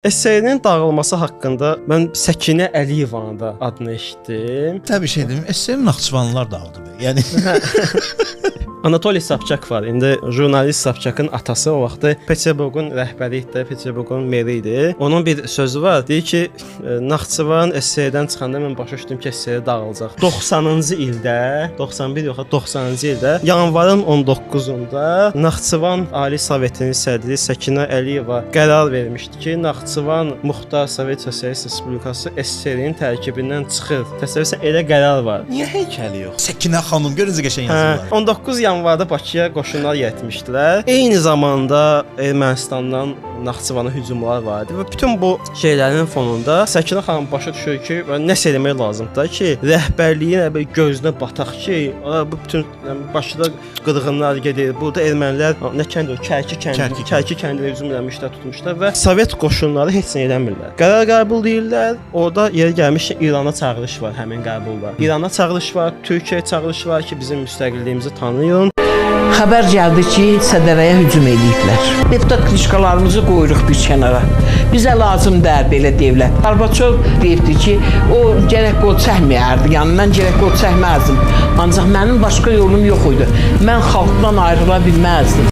SSRİ-nin dağılması haqqında mən Səkinə Əliyevanın da adını eşitdim. Təbii şey dedim, SSRİ Naxçıvanlılar dağıldı be. Yəni Anatoliy Sobçak var. İndi jurnalist Sobçakın atası o vaxtı Peterburqun rəhbəri idi, Peterburqun meri idi. Onun bir sözü var. Deyir ki, Naxçıvan SSRİ-dən çıxanda mən başa düşdüm ki, SSRİ dağılacaq. 90-cı ildə, 91 yox, 90-cı ildə yanvarın 19-unda Naxçıvan Ali Sovetinin sədri Səkinə Əliyeva qərar vermişdi ki, Naxçıvan Muxtar Sovet Sosialist Respublikası SSRİ-nin tərkibindən çıxır. Təsəvvürsən elə qərar var. niyə heykəli yox? Səkinə xanım görüncə qəşəng yazırlar. 19 yanvarda Bakıya qoşunlar yetmişdilər. Eyni zamanda Ermənistandan Naxçıvana hücumlar var idi və bütün bu şeylərin fonunda Səkinə xanım başa düşür ki, nəsə eləmək lazımdır ki, rəhbərliyin gözünə bataq ki, bu bütün Bakıda qırğınlar gedir. Burada ermənilər nə kənd o, Kərki kəndinə hücum eləmişlər, tutmuşlar və Sovet qoşunları heç nə eləmirlər. Qərar qəbul edirlər. Orada yeri gəlmiş İrana çağırış var həmin qəbulda. İrana çağırış var, Türkiyəyə çağırış var ki, bizim müstəqilliyimizi tanıyın. Xəbər gəldi ki, Sədərəyə hücum ediblər. Deputat klişkalarımızı qoyuruq bir kənara. Bizə lazım deyil belə dövlət. Gorbaçov deyibdi ki, o gərək qol çəkməyərdi. Yəni mən gərək qol çəkməzdim. Ancaq mənim başqa yolum yox idi. Mən xalqdan ayrıla bilməzdim.